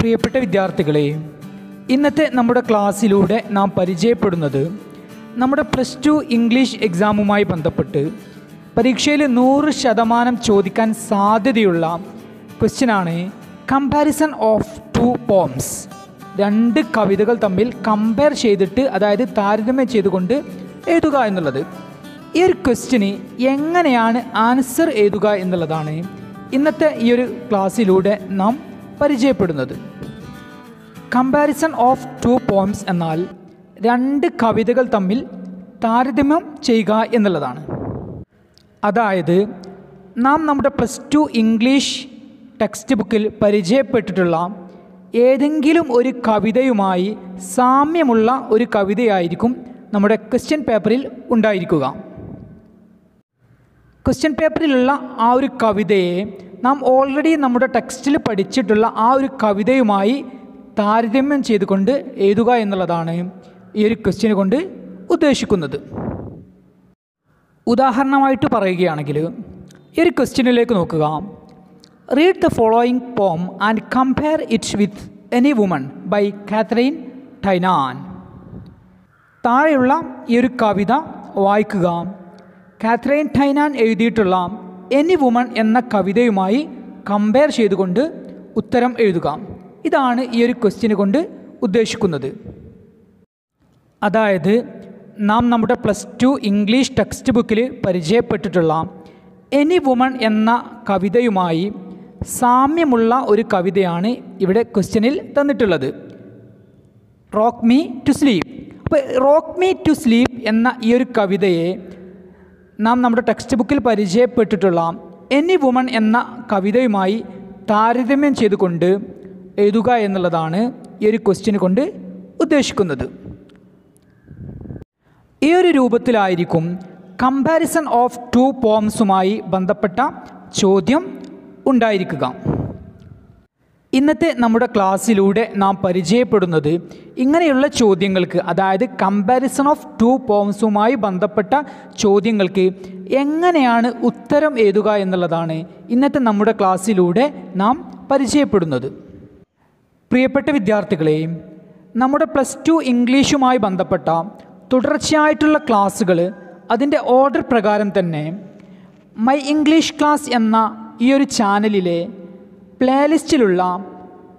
പ്രിയപ്പെട്ട വിദ്യാർത്ഥികളെ, ഇന്നത്തെ നമ്മുടെ ക്ലാസ്സിലൂടെ നാം പരിചയപ്പെടുന്നത് നമ്മുടെ +2 ഇംഗ്ലീഷ് എക്സാമുമായി ബന്ധപ്പെട്ട് പരീക്ഷയിൽ 100% ചോദിക്കാൻ സാധ്യതയുള്ള ക്വസ്റ്റ്യനാണ് കമ്പാരിസൺ ഓഫ് 2 പോംസ്. 2 കവിതകൾ തമ്മിൽ കമ്പയർ ചെയ്തിട്ട്, അതായത് താരതമ്യം ചെയ്തുകൊണ്ട് എഴുതുക എന്നുള്ളത്. ഈ ഒരു ക്വസ്റ്റ്യന് എങ്ങനെയാണ് ആൻസർ എഴുതുക എന്നുള്ളതാണ് ഇന്നത്തെ ഈ ഒരു ക്ലാസ്സിലൂടെ നാം പരിചയപ്പെടുന്നത്. കമ്പാരിസൺ ഓഫ് 2 പോംസ് എന്നാൽ 2 കവിതകൾ തമ്മിൽ താരതമ്യം ചെയ്യുക എന്നുള്ളതാണ്. അതായത് നാം നമ്മുടെ +2 ഇംഗ്ലീഷ് ടെക്സ്റ്റ് ബുക്കിൽ പരിചയപ്പെട്ടിട്ടുള്ള ഏതെങ്കിലും ഒരു കവിതയുമായി സാമ്യമുള്ള ഒരു കവിതയായിരിക്കും നമ്മുടെ ക്വസ്റ്റ്യൻ പേപ്പറിൽ ഉണ്ടായിരിക്കുക. ക്വസ്റ്റ്യൻ പേപ്പറിലുള്ള ആ ഒരു കവിതയെ നാം ഓൾറെഡി നമ്മുടെ ടെക്സ്റ്റിൽ പഠിച്ചിട്ടുള്ള ആ ഒരു കവിതയുമായി താരതമ്യം ചെയ്തുകൊണ്ട് എഴുതുക എന്നുള്ളതാണ് ഈ ഒരു ക്വസ്റ്റ്യൻ കൊണ്ട് ഉദ്ദേശിക്കുന്നത്. ഉദാഹരണമായിട്ട് പറയുകയാണെങ്കിൽ ഈ ഒരു ക്വസ്റ്റ്യനിലേക്ക് നോക്കുക. Read the following poem and compare it with any woman by Katharine Tynan. താഴെയുള്ള ഈ ഒരു കവിത വായിക്കുക. കാതറീൻ ടൈനാൻ എഴുതിയിട്ടുള്ള എനി വുമൺ എന്ന കവിതയുമായി കമ്പയർ ചെയ്തുകൊണ്ട് ഉത്തരം എഴുതുക. ഇതാണ് ഈ ഒരു ക്വസ്റ്റ്യന് കൊണ്ട് ഉദ്ദേശിക്കുന്നത്. അതായത് നാം നമ്മുടെ +2 ഇംഗ്ലീഷ് ടെക്സ്റ്റ് ബുക്കിൽ പരിചയപ്പെട്ടിട്ടുള്ള എനി വുമൺ എന്ന കവിതയുമായി സാമ്യമുള്ള ഒരു കവിതയാണ് ഇവിടെ ക്വസ്റ്റ്യനിൽ തന്നിട്ടുള്ളത്. Rock me to sleep. അപ്പോൾ റോക്ക് മീ ടു സ്ലീപ്പ് എന്ന ഈ ഒരു കവിതയെ നാം നമ്മുടെ ടെക്സ്റ്റ് ബുക്കിൽ പരിചയപ്പെട്ടിട്ടുള്ള എനി വുമൺ എന്ന കവിതയുമായി താരതമ്യം ചെയ്തുകൊണ്ട് എഴുതുക എന്നുള്ളതാണ് ഈ ഒരു ക്വസ്റ്റ്യൻ കൊണ്ട് ഉദ്ദേശിക്കുന്നത്. ഈ ഒരു രൂപത്തിലായിരിക്കും കമ്പാരിസൺ ഓഫ് 2 പോംസുമായി ബന്ധപ്പെട്ട ചോദ്യം ഉണ്ടായിരിക്കുക. ഇന്നത്തെ നമ്മുടെ ക്ലാസ്സിലൂടെ നാം പരിചയപ്പെടുന്നത് ഇങ്ങനെയുള്ള ചോദ്യങ്ങൾക്ക്, അതായത് കമ്പാരിസൺ ഓഫ് 2 പോംസുമായി ബന്ധപ്പെട്ട ചോദ്യങ്ങൾക്ക് എങ്ങനെയാണ് ഉത്തരം എഴുതുക എന്നുള്ളതാണ് ഇന്നത്തെ നമ്മുടെ ക്ലാസ്സിലൂടെ നാം പരിചയപ്പെടുന്നത്. പ്രിയപ്പെട്ട വിദ്യാർത്ഥികളെ, നമ്മുടെ +2 ഇംഗ്ലീഷുമായി ബന്ധപ്പെട്ട തുടർച്ചയായിട്ടുള്ള ക്ലാസ്സുകൾ അതിൻ്റെ ഓർഡർ പ്രകാരം തന്നെ മൈ ഇംഗ്ലീഷ് ക്ലാസ് എന്ന ഈ ഒരു ചാനലിലെ പ്ലേലിസ്റ്റിലുള്ള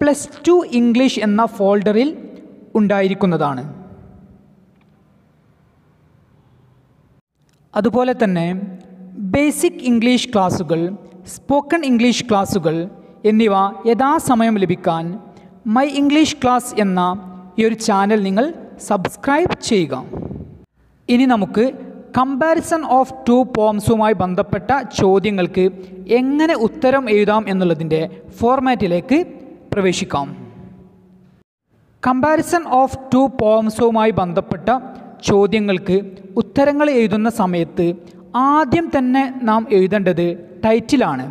+2 ഇംഗ്ലീഷ് എന്ന ഫോൾഡറിൽ ഉണ്ടായിരിക്കുന്നതാണ്. അതുപോലെ തന്നെ ബേസിക് ഇംഗ്ലീഷ് ക്ലാസ്സുകൾ, സ്പോക്കൺ ഇംഗ്ലീഷ് ക്ലാസ്സുകൾ എന്നിവ യഥാസമയം ലഭിക്കാൻ മൈ ഇംഗ്ലീഷ് ക്ലാസ് എന്ന ഈ ഒരു ചാനൽ നിങ്ങൾ സബ്സ്ക്രൈബ് ചെയ്യുക. ഇനി നമുക്ക് കമ്പാരിസൺ ഓഫ് 2 പോംസുമായി ബന്ധപ്പെട്ട ചോദ്യങ്ങൾക്ക് എങ്ങനെ ഉത്തരം എഴുതാം എന്നുള്ളതിൻ്റെ ഫോർമാറ്റിലേക്ക് പ്രവേശിക്കാം. കമ്പാരിസൺ ഓഫ് 2 പോംസുമായി ബന്ധപ്പെട്ട ചോദ്യങ്ങൾക്ക് ഉത്തരങ്ങൾ എഴുതുന്ന സമയത്ത് ആദ്യം തന്നെ നാം എഴുതേണ്ടത് ടൈറ്റിലാണ്.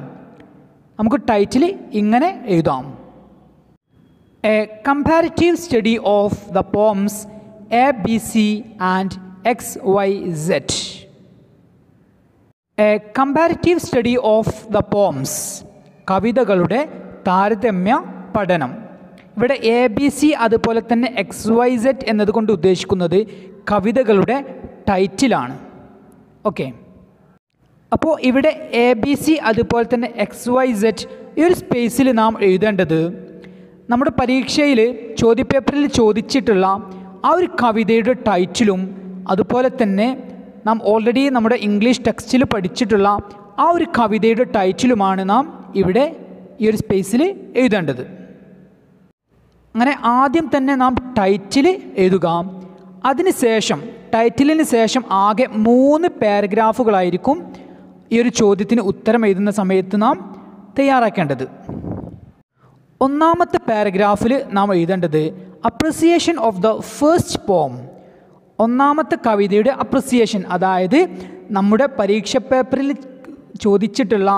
നമുക്ക് ടൈറ്റിൽ ഇങ്ങനെ എഴുതാം: a comparative study of the poems ABC and XYZ. A comparative study of the poems, കവിതകളുടെ താരതമ്യ പഠനം. ഇവിടെ ABC അതുപോലെ തന്നെ XYZ എന്നതുകൊണ്ട് ഉദ്ദേശിക്കുന്നത് കവിതകളുടെ ടൈറ്റിലാണ്. ഓക്കെ, അപ്പോൾ ഇവിടെ ABC അതുപോലെ തന്നെ XYZ ഈ ഒരു സ്പേസിൽ നാം എഴുതേണ്ടത് നമ്മുടെ പരീക്ഷയിൽ ചോദ്യപേപ്പറിൽ ചോദിച്ചിട്ടുള്ള ആ ഒരു കവിതയുടെ ടൈറ്റിലും അതുപോലെ തന്നെ നാം ഓൾറെഡി നമ്മുടെ ഇംഗ്ലീഷ് ടെക്സ്റ്റിൽ പഠിച്ചിട്ടുള്ള ആ ഒരു കവിതയുടെ ടൈറ്റിലുമാണ് നാം ഇവിടെ ഈ ഒരു സ്പേസിൽ എഴുതേണ്ടത്. അങ്ങനെ ആദ്യം തന്നെ നാം ടൈറ്റിൽ എഴുതുക. അതിനുശേഷം ടൈറ്റിലിന് ശേഷം ആകെ 3 പാരഗ്രാഫുകളായിരിക്കും ഈ ഒരു ചോദ്യത്തിന് ഉത്തരം എഴുതുന്ന സമയത്ത് നാം തയ്യാറാക്കേണ്ടത്. ഒന്നാമത്തെ പാരഗ്രാഫിൽ നാം എഴുതേണ്ടത് അപ്രിസിയേഷൻ ഓഫ് ദ ഫസ്റ്റ് പോം. ഒന്നാമത്തെ കവിതയുടെ അപ്രിസിയേഷൻ, അതായത് നമ്മുടെ പരീക്ഷ പേപ്പറിൽ ചോദിച്ചിട്ടുള്ള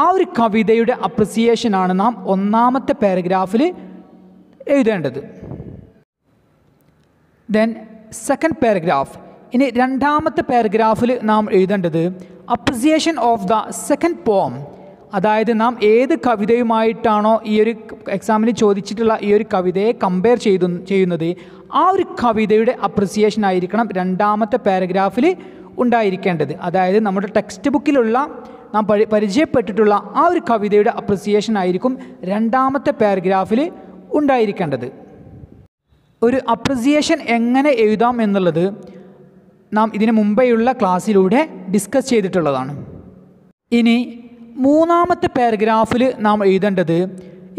ആ ഒരു കവിതയുടെ അപ്രിസിയേഷനാണ് നാം ഒന്നാമത്തെ പാരഗ്രാഫിൽ എഴുതേണ്ടത്. Then second paragraph. ഇനി രണ്ടാമത്തെ പാരഗ്രാഫിൽ നാം എഴുതേണ്ടത് അപ്രിസിയേഷൻ ഓഫ് ദ സെക്കൻഡ് പോം, അതായത് നാം ഏത് കവിതയുമായിട്ടാണോ ഈ ഒരു എക്സാമിന് ചോദിച്ചിട്ടുള്ള ഈ ഒരു കവിതയെ കമ്പയർ ചെയ്യുന്നത്, ആ ഒരു കവിതയുടെ അപ്രിസിയേഷൻ ആയിരിക്കണം രണ്ടാമത്തെ പാരഗ്രാഫിൽ ഉണ്ടായിരിക്കേണ്ടത്. അതായത് നമ്മുടെ ടെക്സ്റ്റ് ബുക്കിലുള്ള നാം പരിചയപ്പെട്ടിട്ടുള്ള ആ ഒരു കവിതയുടെ അപ്രിസിയേഷൻ ആയിരിക്കും രണ്ടാമത്തെ പാരഗ്രാഫിൽ ഉണ്ടായിരിക്കേണ്ടത്. ഒരു അപ്രിസിയേഷൻ എങ്ങനെ എഴുതാം എന്നുള്ളത് നാം ഇതിന് മുമ്പെയുള്ള ക്ലാസ്സിലൂടെ ഡിസ്കസ് ചെയ്തിട്ടുള്ളതാണ്. ഇനി മൂന്നാമത്തെ പാരഗ്രാഫിൽ നാം എഴുതേണ്ടത്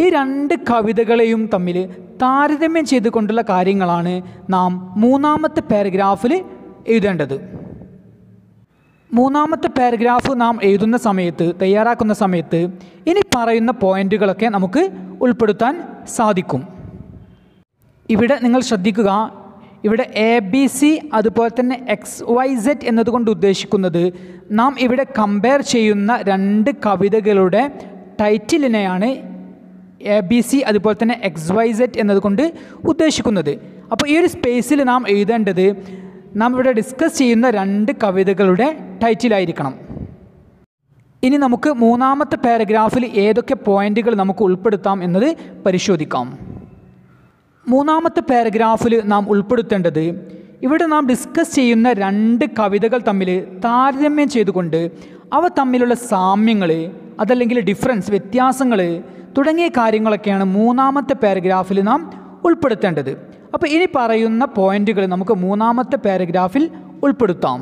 ഈ രണ്ട് കവിതകളെയും തമ്മിൽ താരതമ്യം ചെയ്തുകൊണ്ടുള്ള കാര്യങ്ങളാണ് നാം മൂന്നാമത്തെ പാരഗ്രാഫിൽ എഴുതേണ്ടത്. മൂന്നാമത്തെ പാരഗ്രാഫ് നാം എഴുതുന്ന സമയത്ത്, തയ്യാറാക്കുന്ന സമയത്ത് ഇനി പറയുന്ന പോയിന്റുകളൊക്കെ നമുക്ക് ഉൾപ്പെടുത്താൻ സാധിക്കും. ഇവിടെ നിങ്ങൾ ശ്രദ്ധിക്കുക, ഇവിടെ ABC അതുപോലെ തന്നെ XYZ എന്നതുകൊണ്ട് ഉദ്ദേശിക്കുന്നത് നാം ഇവിടെ കമ്പയർ ചെയ്യുന്ന രണ്ട് കവിതകളുടെ ടൈറ്റിലിനെയാണ് ABC അതുപോലെ തന്നെ XYZ എന്നതുകൊണ്ട് ഉദ്ദേശിക്കുന്നത്. അപ്പോൾ ഈ ഒരു സ്പേസിൽ നാം എഴുതേണ്ടത് നാം ഇവിടെ ഡിസ്കസ് ചെയ്യുന്ന രണ്ട് കവിതകളുടെ ടൈറ്റിലായിരിക്കണം. ഇനി നമുക്ക് മൂന്നാമത്തെ പാരഗ്രാഫിൽ ഏതൊക്കെ പോയിന്റുകൾ നമുക്ക് ഉൾപ്പെടുത്താം എന്നത് പരിശോധിക്കാം. മൂന്നാമത്തെ പാരഗ്രാഫിൽ നാം ഉൾപ്പെടുത്തേണ്ടത് ഇവിടെ നാം ഡിസ്കസ് ചെയ്യുന്ന രണ്ട് കവിതകൾ തമ്മിൽ താരതമ്യം ചെയ്തുകൊണ്ട് അവ തമ്മിലുള്ള സാമ്യങ്ങൾ, അതല്ലെങ്കിൽ ഡിഫറൻസ്, വ്യത്യാസങ്ങൾ തുടങ്ങിയ കാര്യങ്ങളൊക്കെയാണ് മൂന്നാമത്തെ പാരഗ്രാഫിൽ നാം ഉൾപ്പെടുത്തേണ്ടത്. അപ്പോൾ ഇനി പറയുന്ന പോയിന്റുകൾ നമുക്ക് മൂന്നാമത്തെ പാരഗ്രാഫിൽ ഉൾപ്പെടുത്താം.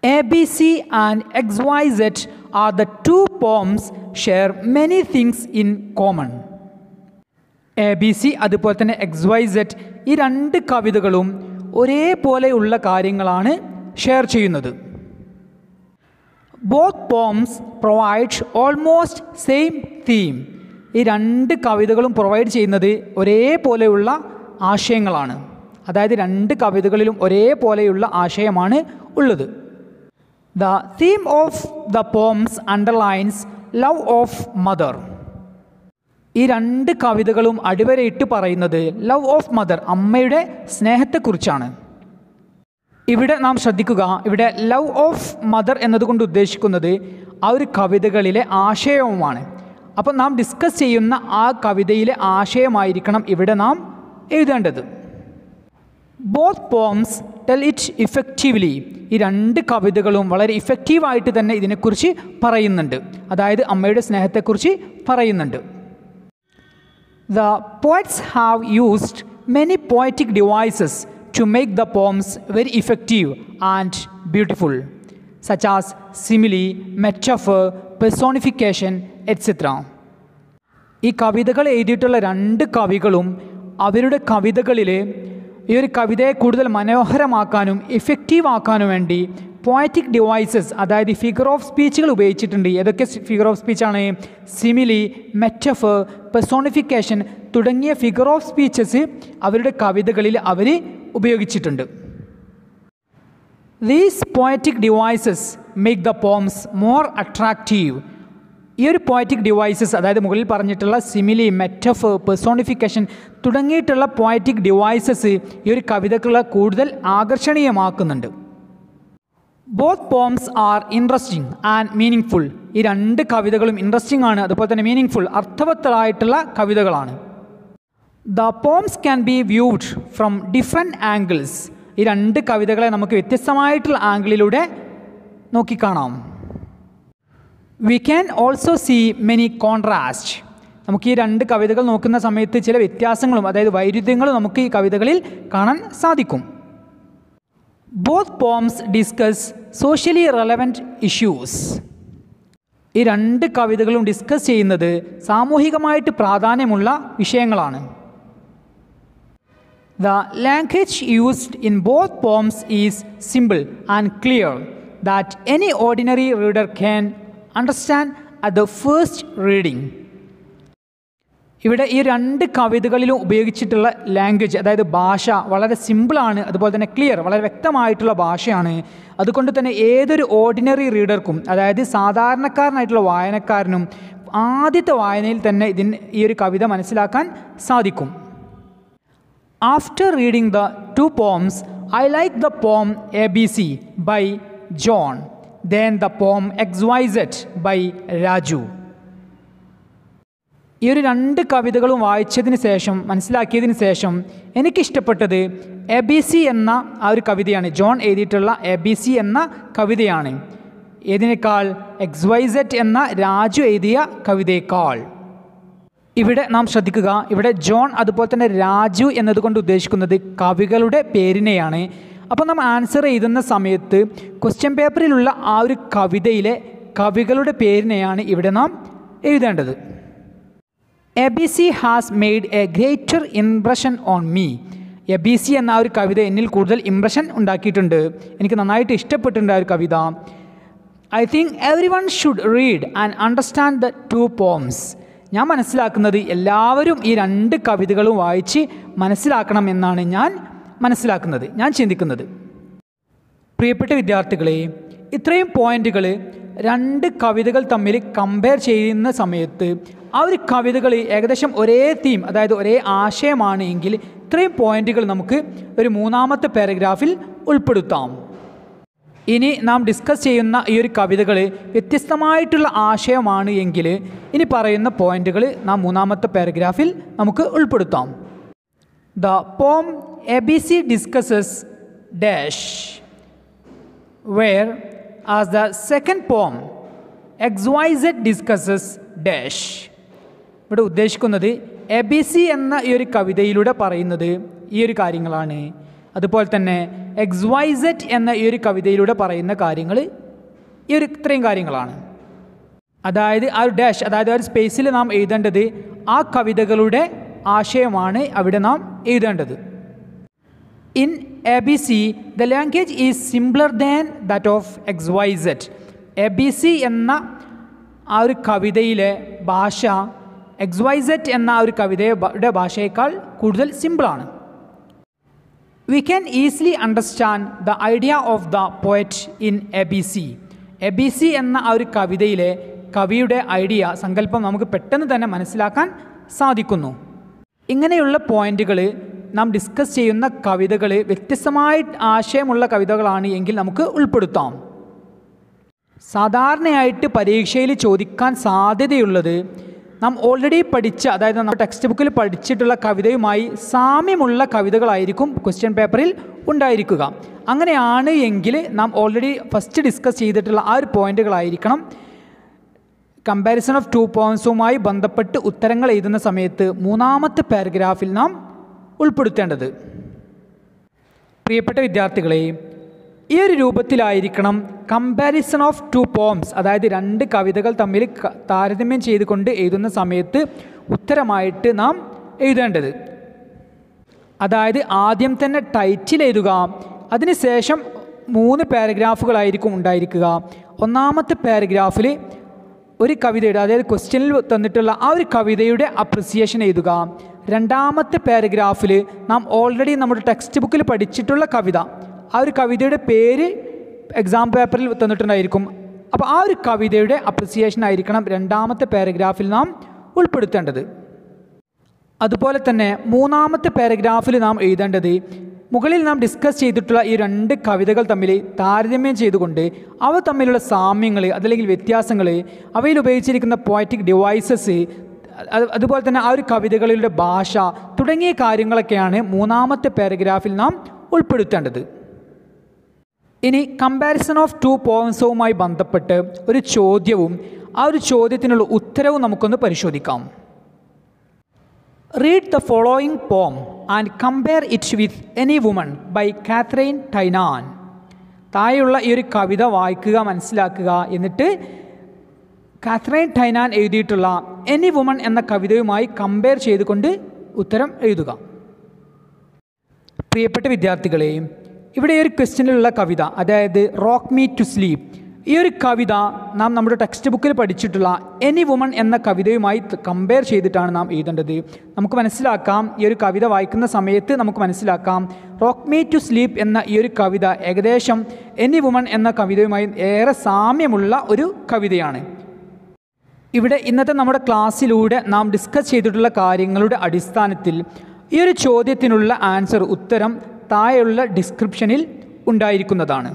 ABC and XYZ are the two poems share many things in common. ABC അതുപോലെ തന്നെ XYZ ഈ രണ്ട് കവിതകളും ഒരേപോലെയുള്ള കാര്യങ്ങളാണ് ഷെയർ ചെയ്യുന്നത്. Both poems provide almost same theme. ഈ രണ്ട് കവിതകളും പ്രൊവൈഡ് ചെയ്യുന്നത് ഒരേപോലെയുള്ള ആശയങ്ങളാണ്. അതായത് രണ്ട് കവിതകളിലും ഒരേപോലെയുള്ള ആശയമാണ് ഉള്ളത്. The theme of the poems underlines love of mother. ഈ രണ്ട് കവിതകളും അടിവരയിട്ട് പറയുന്നത് ലവ് ഓഫ് മദർ, അമ്മയുടെ സ്നേഹത്തെക്കുറിച്ചാണ്. ഇവിടെ നാം ശ്രദ്ധിക്കുക, ഇവിടെ ലവ് ഓഫ് മദർ എന്നതുകൊണ്ട് ഉദ്ദേശിക്കുന്നത് ആ ഒരു കവിതകളിലെ ആശയവുമാണ്. അപ്പം നാം ഡിസ്കസ് ചെയ്യുന്ന ആ കവിതയിലെ ആശയമായിരിക്കണം ഇവിടെ നാം എഴുതേണ്ടത്. Both poems tell it effectively. ഈ രണ്ട് കവിതകളും വളരെ ഇഫക്റ്റീവായിട്ട് തന്നെ ഇതിനെക്കുറിച്ച് പറയുന്നുണ്ട്, അതായത് അമ്മയുടെ സ്നേഹത്തെക്കുറിച്ച് പറയുന്നുണ്ട്. The poets have used many poetic devices to make the poems very effective and beautiful, such as simile, metaphor, personification, etc. ഈ കവിതകൾ എഴുതിയിട്ടുള്ള രണ്ട് കവികളും അവരുടെ കവിതകളിൽ ഈ ഒരു കവിതയെ കൂടുതൽ മനോഹരമാക്കാനും ഇഫക്റ്റീവ് ആക്കാനും വേണ്ടി പോയറ്റിക് ഡിവൈസസ്, അതായത് ഫിഗർ ഓഫ് സ്പീച്ചുകൾ ഉപയോഗിച്ചിട്ടുണ്ട്. ഏതൊക്കെ ഫിഗർ ഓഫ് സ്പീച്ചാണ്? സിമിലി, മെറ്റഫർ, പെർസോണിഫിക്കേഷൻ തുടങ്ങിയ ഫിഗർ ഓഫ് സ്പീച്ചസ് അവരുടെ കവിതകളിൽ അവർ ഉപയോഗിച്ചിട്ടുണ്ട്. These poetic devices make the poems more attractive. ഈ ഒരു പോയറ്റിക് ഡിവൈസസ്, അതായത് മുകളിൽ പറഞ്ഞിട്ടുള്ള സിമിലി, മെറ്റഫർ, പെർസോണിഫിക്കേഷൻ തുടങ്ങിയിട്ടുള്ള പോയറ്റിക് ഡിവൈസസ് ഈ ഒരു കവിതകളെ കൂടുതൽ ആകർഷണീയമാക്കുന്നുണ്ട്. Both poems are interesting and meaningful. ഈ രണ്ട് കവിതകളും ഇൻട്രസ്റ്റിംഗ് ആണ്, അതുപോലെ തന്നെ മീനിങ് ഫുൾ, അർത്ഥവത്തായിട്ടുള്ള കവിതകളാണ്. The poems can be viewed from different angles. ഈ രണ്ട് കവിതകളെ നമുക്ക് വ്യത്യസ്തമായിട്ടുള്ള ആംഗിളിലൂടെ നോക്കിക്കാണാം. We can also see many contrast. നമുക്ക് ഈ രണ്ട് കവിതകൾ നോക്കുന്ന സമയത്ത് ചില വ്യത്യാസങ്ങളും, അതായത് വൈരുദ്ധ്യങ്ങളും നമുക്ക് ഈ കവിതകളിൽ കാണാൻ സാധിക്കും. Both poems discuss socially relevant issues. ഈ രണ്ട് കവിതകളും ഡിസ്കസ് ചെയ്യുന്നത് സാമൂഹികമായിട്ട് പ്രാധാന്യമുള്ള വിഷയങ്ങളാണ്. The language used in both poems is simple and clear that any ordinary reader can understand at the first reading. ഇവിടെ ഈ രണ്ട് കവിതകളിലും ഉപയോഗിച്ചിട്ടുള്ള ലാംഗ്വേജ്, അതായത് ഭാഷ വളരെ സിമ്പിളാണ്, അതുപോലെ തന്നെ ക്ലിയർ, വളരെ വ്യക്തമായിട്ടുള്ള ഭാഷയാണ്. അതുകൊണ്ട് തന്നെ ഏതൊരു ഓർഡിനറി റീഡർക്കും, അതായത് സാധാരണക്കാരനായിട്ടുള്ള വായനക്കാരനും ആദ്യത്തെ വായനയിൽ തന്നെ ഈ ഒരു കവിത മനസ്സിലാക്കാൻ സാധിക്കും. After reading the two poems I like the poem ABC by John. than the poem XYZ by Raju. ഈ ഒരു രണ്ട് കവിതകളും വായിച്ചതിന് ശേഷം മനസ്സിലാക്കിയതിന് ശേഷം എനിക്കിഷ്ടപ്പെട്ടത് ABC എന്ന ആ ഒരു കവിതയാണ്. ജോൺ എഴുതിയിട്ടുള്ള ABC എന്ന കവിതയാണ്. ഏതിനേക്കാൾ? XYZ എന്ന രാജു എഴുതിയ കവിതയേക്കാൾ. ഇവിടെ നാം ശ്രദ്ധിക്കുക, ഇവിടെ ജോൺ അതുപോലെ തന്നെ രാജു എന്നതുകൊണ്ട് ഉദ്ദേശിക്കുന്നത് കവികളുടെ പേരിനെയാണ്. അപ്പോൾ നാം ആൻസർ എഴുതുന്ന സമയത്ത് ക്വസ്റ്റ്യൻ പേപ്പറിലുള്ള ആ ഒരു കവിതയിലെ കവികളുടെ പേരിനെയാണ് ഇവിടെ നാം എഴുതേണ്ടത്. ABC has made A greater impression on me. ABC എന്ന ആ ഒരു കവിത എന്നിൽ കൂടുതൽ ഇംപ്രഷൻ ഉണ്ടാക്കിയിട്ടുണ്ട്. എനിക്ക് നന്നായിട്ട് ഇഷ്ടപ്പെട്ടിട്ടുണ്ട് ആ ഒരു കവിത. I think everyone should read and understand the 2 poems. ഞാൻ മനസ്സിലാക്കുന്നത് എല്ലാവരും ഈ 2 കവിതകളും വായിച്ച് മനസ്സിലാക്കണം എന്നാണ് ഞാൻ ചിന്തിക്കുന്നത്. പ്രിയപ്പെട്ട വിദ്യാർത്ഥികളെ, ഇത്രയും പോയിന്റുകൾ 2 കവിതകൾ തമ്മിൽ കമ്പയർ ചെയ്യുന്ന സമയത്ത് ആ ഒരു കവിതകൾ ഏകദേശം ഒരേ തീം, അതായത് ഒരേ ആശയമാണ് എങ്കിൽ ഇത്രയും പോയിന്റുകൾ നമുക്ക് ഒരു 3ാമത്തെ പാരഗ്രാഫിൽ ഉൾപ്പെടുത്താം. ഇനി നാം ഡിസ്കസ് ചെയ്യുന്ന ഈ ഒരു കവിതകൾ വ്യത്യസ്തമായിട്ടുള്ള ആശയമാണ് എങ്കിൽ ഇനി പറയുന്ന പോയിന്റുകൾ നാം 3ാമത്തെ പാരഗ്രാഫിൽ നമുക്ക് ഉൾപ്പെടുത്താം. The poem ABC discusses dash where as the second poem XYZ discusses dash. ഇവിടെ ഉദ്ദേശിക്കുന്നത് ABC എന്ന ഈ ഒരു കവിതയിലൂടെ പറയുന്നത് ഈ ഒരു കാര്യങ്ങളാണ്. അതുപോലെ തന്നെ XYZ എന്ന ഈ ഒരു കവിതയിലൂടെ പറയുന്ന കാര്യങ്ങൾ ഇത്രയും കാര്യങ്ങളാണ്. അതായത് ആ ഒരു ഡാഷ്, അതായത് ആ ഒരു സ്പേസിൽ നാം എഴുതേണ്ടത് ആ കവിതകളുടെ ആശയമാണ് അവിടെ നാം എഴുതേണ്ടത്. In ABC the language is simpler than that of XYZ. ABC എന്ന ആ ഒരു കവിതയിലെ ഭാഷ XYZ എന്ന ആ ഒരു കവിതയുടെ ഭാഷയേക്കാൾ കൂടുതൽ സിമ്പിളാണ്. We can easily understand the idea of the poet in ABC. ABC എന്ന ആ ഒരു കവിതയിലെ കവിയുടെ ഐഡിയ, സങ്കല്പം നമുക്ക് പെട്ടെന്ന് തന്നെ മനസ്സിലാക്കാൻ സാധിക്കുന്നു. ഇങ്ങനെയുള്ള പോയിന്റുകൾ നാം ഡിസ്കസ് ചെയ്യുന്ന കവിതകൾ വ്യത്യസ്തമായ ആശയമുള്ള കവിതകളാണ് എങ്കിൽ നമുക്ക് ഉൾപ്പെടുത്താം. സാധാരണയായിട്ട് പരീക്ഷയിൽ ചോദിക്കാൻ സാധ്യതയുള്ളത് നാം ഓൾറെഡി പഠിച്ച, അതായത് നമ്മുടെ ടെക്സ്റ്റ് ബുക്കിൽ പഠിച്ചിട്ടുള്ള കവിതയുമായി സാമ്യമുള്ള കവിതകളായിരിക്കും ക്വസ്റ്റ്യൻ പേപ്പറിൽ ഉണ്ടായിരിക്കുക. അങ്ങനെയാണ് എങ്കിൽ നാം ഓൾറെഡി ഫസ്റ്റ് ഡിസ്കസ് ചെയ്തിട്ടുള്ള ആ ഒരു പോയിന്റുകളായിരിക്കണം കമ്പാരിസൺ ഓഫ് 2 poemsവുമായി ബന്ധപ്പെട്ട് ഉത്തരങ്ങൾ എഴുതുന്ന സമയത്ത് 3ാമത്തെ പാരഗ്രാഫിൽ നാം ഉൾപ്പെടുത്തേണ്ടത്. പ്രിയപ്പെട്ട വിദ്യാർത്ഥികളെ, ഈ ഒരു രൂപത്തിലായിരിക്കണം കമ്പാരിസൺ ഓഫ് 2 poems, അതായത് 2 കവിതകൾ തമ്മിൽ താരതമ്യം ചെയ്തുകൊണ്ട് എഴുതുന്ന സമയത്ത് ഉത്തരമായിട്ട് നാം എഴുതേണ്ടത്. അതായത് ആദ്യം തന്നെ ടൈറ്റിൽ എഴുതുക, അതിനുശേഷം 3 പാരഗ്രാഫുകളായിരിക്കും ഉണ്ടായിരിക്കുക. 1ാമത്തെ പാരഗ്രാഫിൽ ഒരു കവിതയുടെ, അതായത് ക്വസ്റ്റ്യനിൽ തന്നിട്ടുള്ള ആ ഒരു കവിതയുടെ അപ്രിസിയേഷൻ എഴുതുക. 2ാമത്തെ പാരഗ്രാഫിൽ നാം ഓൾറെഡി നമ്മുടെ ടെക്സ്റ്റ് ബുക്കിൽ പഠിച്ചിട്ടുള്ള കവിത, ആ ഒരു കവിതയുടെ പേര് എക്സാം പേപ്പറിൽ തന്നിട്ടുണ്ടായിരിക്കും. അപ്പോൾ ആ ഒരു കവിതയുടെ അപ്രിസിയേഷൻ ആയിരിക്കണം 2ാമത്തെ പാരഗ്രാഫിൽ നാം ഉൾപ്പെടുത്തേണ്ടത്. അതുപോലെ തന്നെ 3ാമത്തെ പാരഗ്രാഫിൽ നാം എഴുതേണ്ടത് മുകളിൽ നാം ഡിസ്കസ് ചെയ്തിട്ടുള്ള ഈ 2 കവിതകൾ തമ്മിൽ താരതമ്യം ചെയ്തുകൊണ്ട് അവ തമ്മിലുള്ള സാമ്യങ്ങൾ, അതല്ലെങ്കിൽ വ്യത്യാസങ്ങൾ, അവയിൽ ഉപയോഗിച്ചിരിക്കുന്ന പോയറ്റിക് ഡിവൈസസ്, അതുപോലെ തന്നെ ആ ഒരു കവിതകളുടെ ഭാഷ തുടങ്ങിയ കാര്യങ്ങളൊക്കെയാണ് 3ാമത്തെ പാരഗ്രാഫിൽ നാം ഉൾപ്പെടുത്തേണ്ടത്. ഇനി കമ്പാരിസൺ ഓഫ് 2 poemsവുമായി ബന്ധപ്പെട്ട് ഒരു ചോദ്യവും ആ ഒരു ചോദ്യത്തിനുള്ള ഉത്തരവും നമുക്കൊന്ന് പരിശോധിക്കാം. Read the following poem and compare it with any woman by Katharine Tynan. താഴെയുള്ള ഈ ഒരു കവിത വായിക്കുക, മനസ്സിലാക്കുക, എന്നിട്ട് കാത്രൈൻ ടൈനാൻ എഴുതിയിട്ടുള്ള എനി വുമൺ എന്ന കവിതയുമായി കമ്പയർ ചെയ്തുകൊണ്ട് ഉത്തരം എഴുതുക. പ്രിയപ്പെട്ട വിദ്യാർത്ഥികളെ, ഇവിടെ ഈ ഒരു ക്വസ്റ്റ്യനിലുള്ള കവിത, അതായത് റോക്ക് മീ ടു സ്ലീപ്പ്, ഈ ഒരു കവിത നാം നമ്മുടെ ടെക്സ്റ്റ് ബുക്കിൽ പഠിച്ചിട്ടുള്ള എനി വുമൺ എന്ന കവിതയുമായി കമ്പയർ ചെയ്തിട്ടാണ് നാം എഴുതേണ്ടത്. നമുക്ക് മനസ്സിലാക്കാം, ഈ ഒരു കവിത വായിക്കുന്ന സമയത്ത് നമുക്ക് മനസ്സിലാക്കാം റോക്ക് മീ ടു സ്ലീപ്പ് എന്ന ഈ ഒരു കവിത ഏകദേശം എനി വുമൺ എന്ന കവിതയുമായി ഏറെ സാമ്യമുള്ള ഒരു കവിതയാണ്. ഇവിടെ ഇന്നത്തെ നമ്മുടെ ക്ലാസ്സിലൂടെ നാം ഡിസ്കസ് ചെയ്തിട്ടുള്ള കാര്യങ്ങളുടെ അടിസ്ഥാനത്തിൽ ഈ ഒരു ചോദ്യത്തിനുള്ള ഉത്തരം താഴെയുള്ള ഡിസ്ക്രിപ്ഷനിൽ ഉണ്ടായിരിക്കുന്നതാണ്.